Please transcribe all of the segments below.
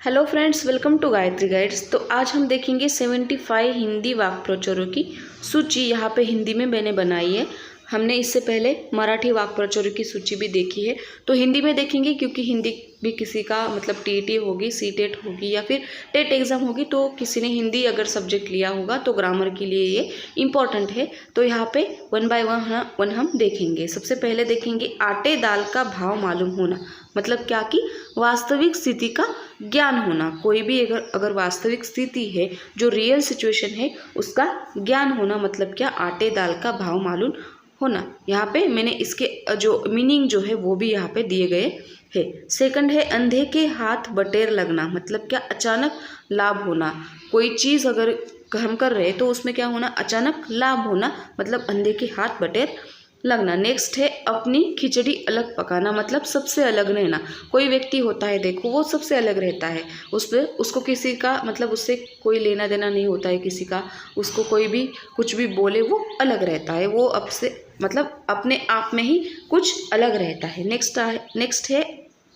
Hello friends, welcome to Gayatri guides. तो आज हम देखेंगे 75 हिंदी वाक्य प्रचारों की सूची। यहाँ पे हिंदी में मैंने बनाई है। हमने इससे पहले मराठी वाक्य प्रचारों की सूची भी देखी है, तो हिंदी में देखेंगे क्योंकि हिंदी भी किसी का मतलब टीईटी होगी, सीटेट होगी या फिर टेट एग्ज़ाम होगी, तो किसी ने हिंदी अगर सब्जेक्ट लिया होगा तो ग्रामर के लिए ये इम्पॉर्टेंट है। तो यहाँ पे वन बाय वन हम देखेंगे। सबसे पहले देखेंगे आटे दाल का भाव मालूम होना। मतलब क्या कि वास्तविक स्थिति का ज्ञान होना। कोई भी अगर वास्तविक स्थिति है, जो रियल सिचुएशन है, उसका ज्ञान होना मतलब क्या, आटे दाल का भाव मालूम होना। यहाँ पे मैंने इसके जो मीनिंग जो है वो भी यहाँ पे दिए गए है। सेकंड है अंधे के हाथ बटेर लगना। मतलब क्या, अचानक लाभ होना। कोई चीज़ अगर हम कर रहे हैं तो उसमें क्या होना, अचानक लाभ होना, मतलब अंधे के हाथ बटेर लगना। नेक्स्ट है अपनी खिचड़ी अलग पकाना। मतलब सबसे अलग रहना। कोई व्यक्ति होता है, देखो, वो सबसे अलग रहता है, उसको किसी का मतलब उससे कोई लेना देना नहीं होता है किसी का। उसको कोई भी कुछ भी बोले, वो अलग रहता है, वो अब से मतलब अपने आप में ही कुछ अलग रहता है। नेक्स्ट है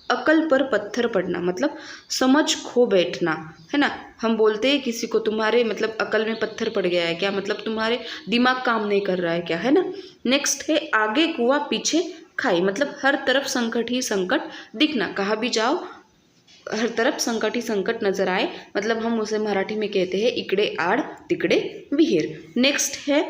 अकल पर पत्थर पड़ना। मतलब समझ खो बैठना, है ना। हम बोलते हैं किसी को, तुम्हारे मतलब अकल में पत्थर पड़ गया है क्या, मतलब तुम्हारे दिमाग काम नहीं कर रहा है क्या, है ना। नेक्स्ट है आगे कुआं पीछे खाई। मतलब हर तरफ संकट ही संकट दिखना। कहाँ भी जाओ हर तरफ संकट ही संकट नजर आए, मतलब हम उसे मराठी में कहते हैं इकडे आड़ तिकडे विहीर। नेक्स्ट है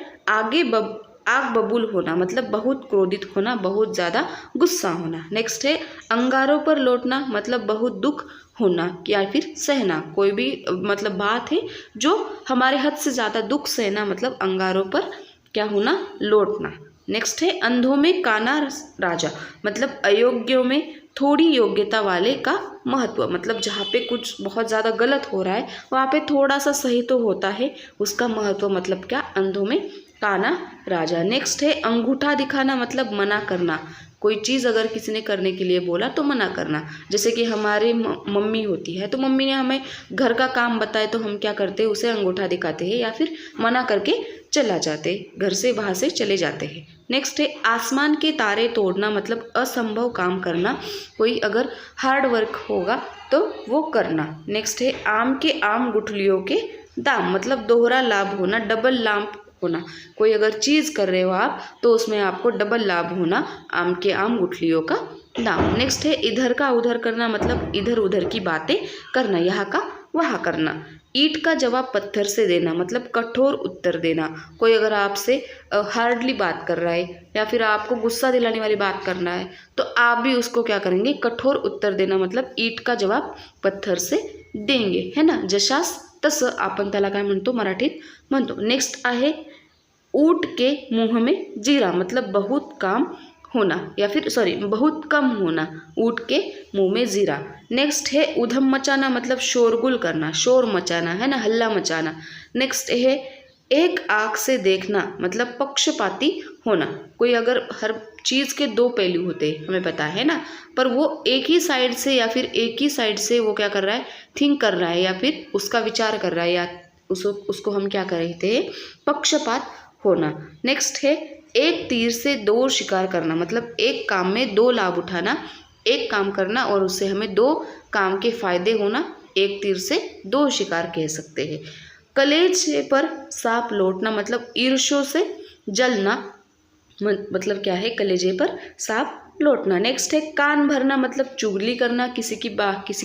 आग बबूल होना। मतलब बहुत क्रोधित होना, बहुत ज़्यादा गुस्सा होना। नेक्स्ट है अंगारों पर लौटना। मतलब बहुत दुख होना या फिर सहना। कोई भी मतलब बात है जो हमारे हद से ज़्यादा दुख सहना, मतलब अंगारों पर क्या होना, लौटना। नेक्स्ट है अंधों में काना राजा। मतलब अयोग्यों में थोड़ी योग्यता वाले का महत्व। मतलब जहाँ पे कुछ बहुत ज़्यादा गलत हो रहा है वहाँ पे थोड़ा सा सही तो होता है, उसका महत्व। मतलब क्या, अंधों में काना राजा। नेक्स्ट है अंगूठा दिखाना। मतलब मना करना। कोई चीज़ अगर किसी ने करने के लिए बोला तो मना करना। जैसे कि हमारी मम्मी होती है, तो मम्मी ने हमें घर का काम बताए तो हम क्या करते हैं, उसे अंगूठा दिखाते हैं या फिर मना करके चला जाते, घर से बाहर से चले जाते हैं। नेक्स्ट है आसमान के तारे तोड़ना। मतलब असंभव काम करना। कोई अगर हार्ड वर्क होगा तो वो करना। नेक्स्ट है आम के आम गुठलियों के दाम। मतलब दोहरा लाभ होना, डबल लाभ होना। कोई अगर चीज़ कर रहे हो आप तो उसमें आपको डबल लाभ होना, आम के आम गुठलियों का दाम। नेक्स्ट है इधर का उधर करना। मतलब इधर उधर की बातें करना, यहाँ का वहाँ करना। ईंट का जवाब पत्थर से देना। मतलब कठोर उत्तर देना। कोई अगर आपसे हार्डली बात कर रहा है या फिर आपको गुस्सा दिलाने वाली बात करना है तो आप भी उसको क्या करेंगे, कठोर उत्तर देना। मतलब ईंट का जवाब पत्थर से देंगे, है ना। जशास तसं आपण त्याला काय म्हणतो, मराठीत म्हणतो। नेक्स्ट आहे ऊँट के मुंह में जीरा। मतलब बहुत काम होना या फिर बहुत कम होना, ऊँट के मुंह में जीरा। नेक्स्ट है उधम मचाना। मतलब शोरगुल करना, शोर मचाना, है ना, हल्ला मचाना। नेक्स्ट है एक आँख से देखना। मतलब पक्षपाती होना। कोई अगर हर चीज़ के दो पहलू होते हैं, हमें पता है ना, पर वो एक ही साइड से या फिर एक ही साइड से वो क्या कर रहा है, थिंक कर रहा है या फिर उसका विचार कर रहा है, या उसको हम क्या कर रहे थे, पक्षपात होना। नेक्स्ट है एक तीर से दो शिकार करना। मतलब एक काम में दो लाभ उठाना, एक काम करना और उससे हमें दो काम के फायदे होना, एक तीर से दो शिकार कह सकते हैं। कलेजे पर सांप लौटना। मतलब ईर्ष्या से जलना, मतलब क्या है, कलेजे पर सांप लौटना। नेक्स्ट है कान भरना। मतलब चुगली करना, किसी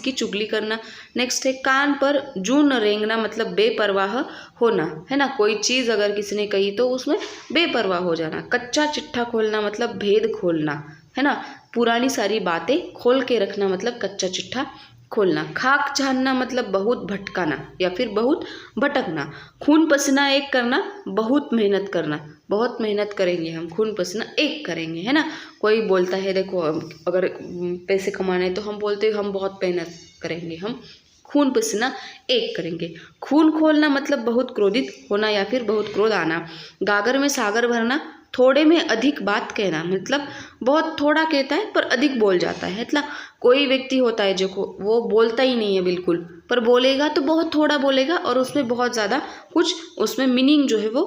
की चुगली करना। नेक्स्ट है कान पर जून रेंगना। मतलब बेपरवाह होना, है ना। कोई चीज़ अगर किसी ने कही तो उसमें बेपरवाह हो जाना। कच्चा चिट्ठा खोलना। मतलब भेद खोलना, है ना, पुरानी सारी बातें खोल के रखना, मतलब कच्चा चिट्ठा खोलना। खाक छानना। मतलब बहुत भटकाना या फिर बहुत भटकना। खून पसीना एक करना, बहुत मेहनत करना। बहुत मेहनत करेंगे हम, खून पसीना एक करेंगे, है ना। कोई बोलता है, देखो, अगर पैसे कमाने तो हम बोलते हैं हम बहुत मेहनत करेंगे, हम खून पसीना एक करेंगे। खून खोलना मतलब बहुत क्रोधित होना या फिर बहुत क्रोध आना। गागर में सागर भरना। थोड़े में अधिक बात कहना। मतलब बहुत थोड़ा कहता है पर अधिक बोल जाता है। मतलब कोई व्यक्ति होता है जो वो बोलता ही नहीं है बिल्कुल, पर बोलेगा तो बहुत थोड़ा बोलेगा और उसमें बहुत ज़्यादा कुछ उसमें मीनिंग जो है वो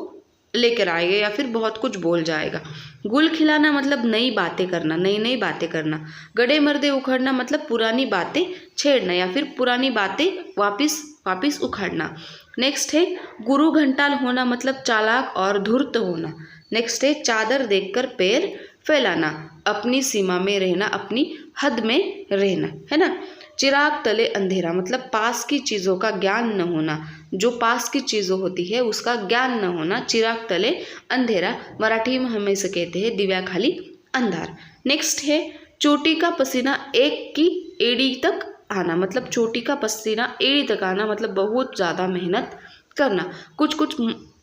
लेकर आएगा या फिर बहुत कुछ बोल जाएगा। गुल खिलाना मतलब नई बातें करना, नई नई बातें करना। गड्ढे मर्दे उखड़ना मतलब पुरानी बातें छेड़ना या फिर पुरानी बातें वापिस उखाड़ना। नेक्स्ट है गुरु घंटाल होना मतलब चालाक और धूर्त होना। नेक्स्ट है चादर देखकर पैर फैलाना, अपनी सीमा में रहना, अपनी हद में रहना, है ना। चिराग तले अंधेरा मतलब पास की चीज़ों का ज्ञान न होना, जो पास की चीज़ों होती है उसका ज्ञान न होना। चिराग तले अंधेरा मराठी में हम इसे कहते हैं दिव्याखाली अंधार। नेक्स्ट है चोटी का पसीना एक की एड़ी तक आना मतलब चोटी का पसीना एड़ी तक आना मतलब बहुत ज़्यादा मेहनत करना। कुछ कुछ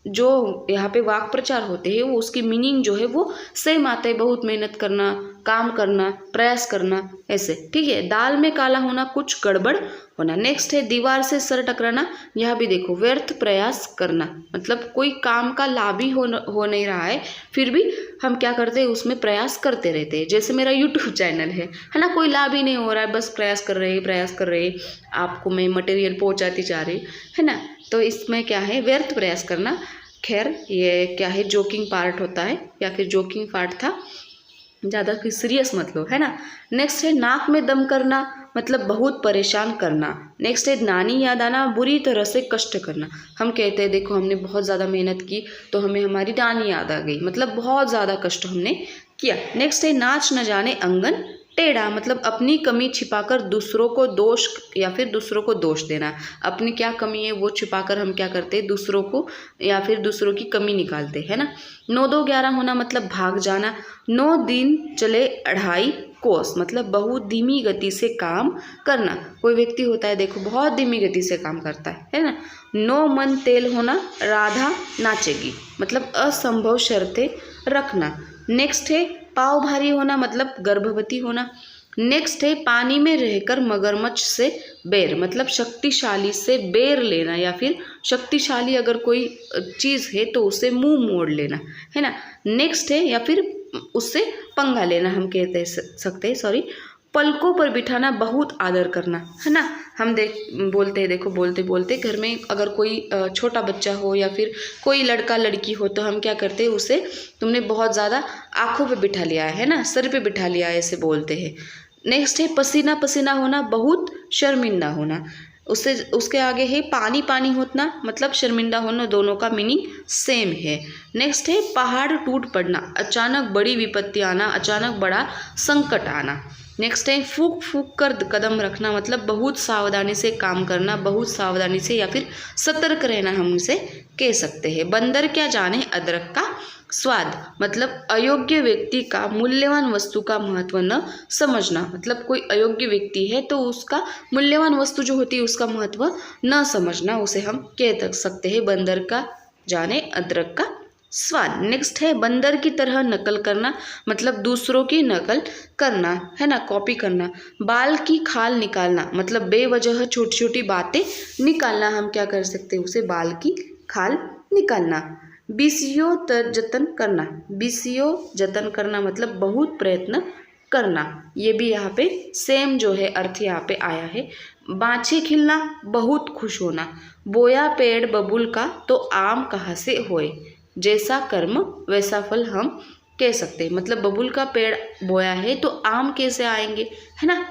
जो यहाँ पे वाक् प्रचार होते हैं वो उसकी मीनिंग जो है वो सेम आता है, बहुत मेहनत करना, काम करना, प्रयास करना, ऐसे, ठीक है। दाल में काला होना कुछ गड़बड़ होना। नेक्स्ट है दीवार से सर टकराना, यहाँ भी देखो व्यर्थ प्रयास करना मतलब कोई काम का लाभ ही हो नहीं रहा है फिर भी हम क्या करते हैं उसमें प्रयास करते रहते हैं। जैसे मेरा यूट्यूब चैनल है ना, कोई लाभ ही नहीं हो रहा है, बस प्रयास कर रहे आपको मैं मटेरियल पहुँचाती जा रही है ना, तो इसमें क्या है व्यर्थ प्रयास करना। खैर ये क्या है जोकिंग पार्ट होता है या फिर जोकिंग पार्ट था, ज़्यादा सीरियस मत लो, है ना। नेक्स्ट है नाक में दम करना मतलब बहुत परेशान करना। नेक्स्ट है नानी याद आना, बुरी तरह से कष्ट करना। हम कहते हैं देखो हमने बहुत ज़्यादा मेहनत की तो हमें हमारी नानी याद आ गई, मतलब बहुत ज़्यादा कष्ट हमने किया। नेक्स्ट है नाच न जाने अंगन टेढ़ा मतलब अपनी कमी छिपाकर दूसरों को दोष या फिर दूसरों को दोष देना। अपनी क्या कमी है वो छिपाकर हम क्या करते हैं दूसरों को या फिर दूसरों की कमी निकालते हैं ना। 9-2-11 होना मतलब भाग जाना। 9 दिन चले 2.5 कोस मतलब बहुत धीमी गति से काम करना। कोई व्यक्ति होता है देखो बहुत धीमी गति से काम करता है ना। 9 मन तेल होना, राधा नाचेगी मतलब असंभव शर्तें रखना। नेक्स्ट है पाव भारी होना मतलब गर्भवती होना। नेक्स्ट है पानी में रहकर मगरमच्छ से बैर मतलब शक्तिशाली से बैर लेना या फिर शक्तिशाली अगर कोई चीज़ है तो उसे मुंह मोड़ लेना, है ना। नेक्स्ट है या फिर उससे पंगा लेना हम कहते सकते हैं, सॉरी। पलकों पर बिठाना बहुत आदर करना, है ना। हम बोलते हैं देखो बोलते बोलते घर में अगर कोई छोटा बच्चा हो या फिर कोई लड़का लड़की हो तो हम क्या करते हैं उसे तुमने बहुत ज़्यादा आँखों पे बिठा लिया है ना, सर पे बिठा लिया है, ऐसे बोलते हैं। नेक्स्ट है पसीना पसीना होना बहुत शर्मिंदा होना। उसके आगे है पानी पानी होना मतलब शर्मिंदा होना, दोनों का मीनिंग सेम है। नेक्स्ट है पहाड़ टूट पड़ना, अचानक बड़ी विपत्ति आना, अचानक बड़ा संकट आना। नेक्स्ट है फूक फूक कर कदम रखना मतलब बहुत सावधानी से काम करना, बहुत सावधानी से या फिर सतर्क रहना हम इसे कह सकते हैं। बंदर क्या जाने अदरक का स्वाद मतलब अयोग्य व्यक्ति का मूल्यवान वस्तु का महत्व न समझना मतलब कोई अयोग्य व्यक्ति है तो उसका मूल्यवान वस्तु जो होती है उसका महत्व न समझना, उसे हम कह सकते हैं बंदर का जाने अदरक का स्वाद। नेक्स्ट है बंदर की तरह नकल करना मतलब दूसरों की नकल करना, है ना, कॉपी करना। बाल की खाल निकालना मतलब बेवजह छोटी छोटी बातें निकालना, हम क्या कर सकते हैं उसे बाल की खाल निकालना। बीसियो जतन करना, बीसियो जतन करना मतलब बहुत प्रयत्न करना, ये भी यहाँ पे सेम जो है अर्थ यहाँ पे आया है। बाँछे खिलना बहुत खुश होना, बोया पेड़ बबूल का तो आम कहाँ से होए, जैसा कर्म वैसा फल हम कह सकते हैं मतलब बबूल का पेड़ बोया है तो आम कैसे आएंगे, है ना।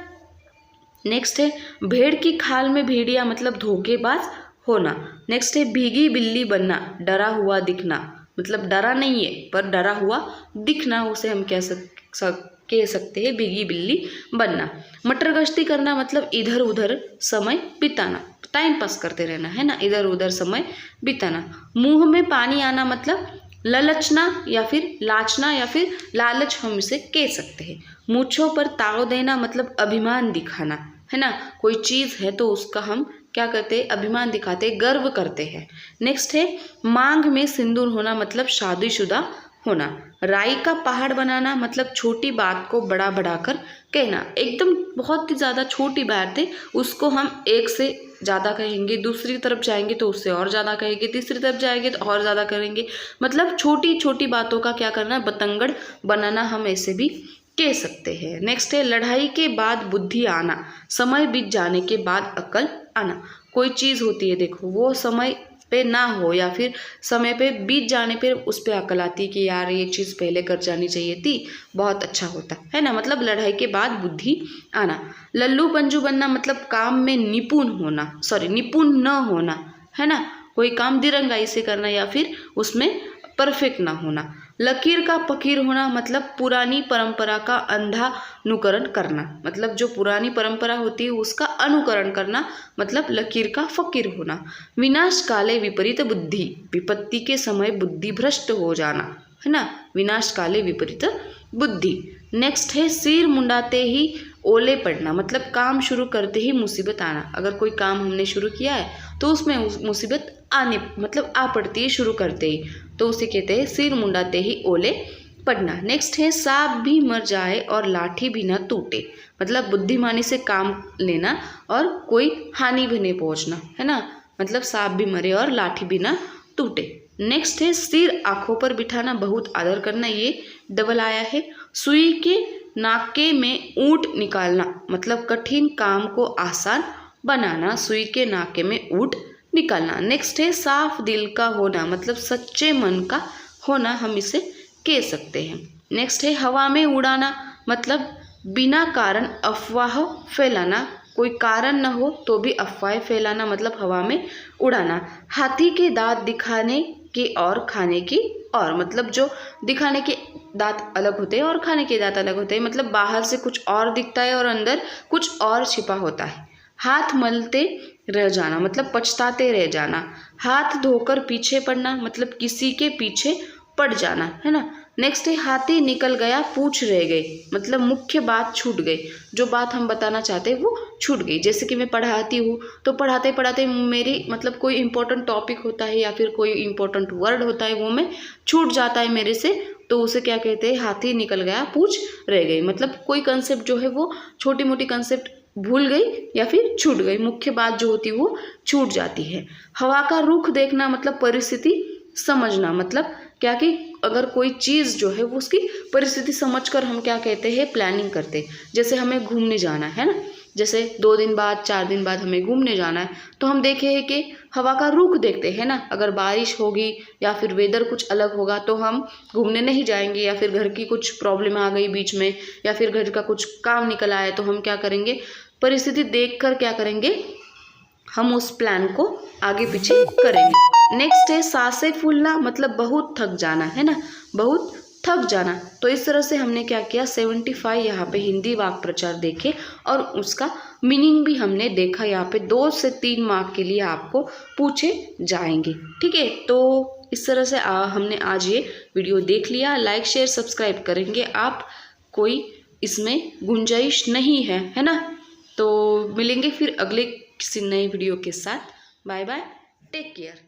नेक्स्ट है भेड़ की खाल में भेड़िया मतलब धोखेबाज होना। नेक्स्ट है भीगी बिल्ली बनना, डरा हुआ दिखना मतलब डरा नहीं है पर डरा हुआ दिखना, उसे हम कह सकते हैं भीगी बिल्ली बनना। मटर गश्ती करना मतलब इधर उधर समय बिताना, टाइम पास करते रहना, है ना, इधर उधर समय बिताना। मुंह में पानी आना मतलब ललचना या फिर लाचना या फिर लालच हम इसे कह सकते हैं। मूंछों पर ताव देना मतलब अभिमान दिखाना, है ना, कोई चीज़ है तो उसका हम क्या करते हैं अभिमान दिखाते हैं, गर्व करते हैं। नेक्स्ट है मांग में सिंदूर होना मतलब शादीशुदा होना। राई का पहाड़ बनाना मतलब छोटी बात को बड़ा बढ़ाकर कहना, एकदम बहुत ही ज़्यादा छोटी बात है उसको हम एक से ज़्यादा कहेंगे, दूसरी तरफ जाएंगे तो उससे और ज़्यादा कहेंगे, तीसरी तरफ जाएंगे तो और ज़्यादा करेंगे, मतलब छोटी छोटी बातों का क्या करना बतंगड़ बनाना, हम ऐसे भी कह सकते हैं। नेक्स्ट है लड़ाई के बाद बुद्धि आना, समय बीत जाने के बाद अकल आना। कोई चीज़ होती है देखो वो समय पे ना हो या फिर समय पे बीत जाने पे उस पर अकल आती है कि यार ये चीज़ पहले कर जानी चाहिए थी, बहुत अच्छा होता है ना। मतलब लड़ाई के बाद बुद्धि आना। लल्लू पंजू बनना मतलब काम में निपुण होना, निपुण न होना, है ना। कोई काम दिरंगाई से करना या फिर उसमें परफेक्ट ना होना। लकीर का फकीर होना मतलब पुरानी परंपरा का अंधा अनुकरण करना, मतलब जो पुरानी परंपरा होती है उसका अनुकरण करना, मतलब लकीर का फकीर होना। विनाश काले विपरीत बुद्धि, विपत्ति के समय बुद्धि भ्रष्ट हो जाना, है ना। विनाश काले विपरीत बुद्धि। नेक्स्ट है सिर मुंडाते ही ओले पड़ना, मतलब काम शुरू करते ही मुसीबत आना। अगर कोई काम हमने शुरू किया है तो उसमें मुसीबत आने मतलब आ पड़ती है शुरू करते ही, तो उसे कहते हैं सिर मुंडाते ही ओले पड़ना। नेक्स्ट है सांप भी मर जाए और लाठी भी ना टूटे, मतलब बुद्धिमानी से काम लेना और कोई हानि भी नहीं पहुंचना, है ना। मतलब सांप भी मरे और लाठी भी ना टूटे। नेक्स्ट है सिर आंखों पर बिठाना, बहुत आदर करना, ये डबल आया है। सुई के नाके में ऊंट निकालना, मतलब कठिन काम को आसान बनाना, सुई के नाके में ऊंट निकालना। नेक्स्ट है साफ दिल का होना, मतलब सच्चे मन का होना, हम इसे कह सकते हैं। नेक्स्ट है हवा में उड़ाना, मतलब बिना कारण अफवाह फैलाना, कोई कारण न हो तो भी अफवाहें फैलाना, मतलब हवा में उड़ाना। हाथी के दांत दिखाने के और खाने की और, मतलब जो दिखाने के दांत अलग होते हैं और खाने के दांत अलग होते हैं, मतलब बाहर से कुछ और दिखता है और अंदर कुछ और छिपा होता है। हाथ मलते रह जाना, मतलब पछताते रह जाना। हाथ धोकर पीछे पड़ना, मतलब किसी के पीछे पड़ जाना, है ना। नेक्स्ट है हाथी निकल गया पूछ रह गई, मतलब मुख्य बात छूट गई, जो बात हम बताना चाहते हैं वो छूट गई। जैसे कि मैं पढ़ाती हूँ तो पढ़ाते पढ़ाते मेरी मतलब कोई इंपॉर्टेंट टॉपिक होता है या फिर कोई इंपॉर्टेंट वर्ड होता है वो मैं छूट जाता है मेरे से, तो उसे क्या कहते हैं, हाथी निकल गया पूछ रह गई। मतलब कोई कंसेप्ट जो है वो छोटी मोटी कंसेप्ट भूल गई या फिर छूट गई, मुख्य बात जो होती है वो छूट जाती है। हवा का रुख देखना, मतलब परिस्थिति समझना, मतलब क्या कि अगर कोई चीज़ जो है वो उसकी परिस्थिति समझकर हम क्या कहते हैं, प्लानिंग करते हैं। जैसे हमें घूमने जाना है ना, जैसे 2 दिन बाद 4 दिन बाद हमें घूमने जाना है, तो हम देखे हैं कि हवा का रुख देखते हैं ना। अगर बारिश होगी या फिर वेदर कुछ अलग होगा तो हम घूमने नहीं जाएंगे, या फिर घर की कुछ प्रॉब्लम आ गई बीच में या फिर घर का कुछ काम निकल आया तो हम क्या करेंगे, परिस्थिति देखकर क्या करेंगे, हम उस प्लान को आगे पीछे करेंगे। नेक्स्ट है सांसें फूलना, मतलब बहुत थक जाना, है ना, बहुत थक जाना। तो इस तरह से हमने क्या किया, 75 यहाँ पे हिंदी वाक्य प्रचार देखे और उसका मीनिंग भी हमने देखा। यहाँ पे 2 से 3 मार्क के लिए आपको पूछे जाएंगे, ठीक है। तो इस तरह से हमने आज ये वीडियो देख लिया। लाइक शेयर सब्सक्राइब करेंगे आप, कोई इसमें गुंजाइश नहीं है ना। तो मिलेंगे फिर अगले किसी नए वीडियो के साथ। Bye bye, take care.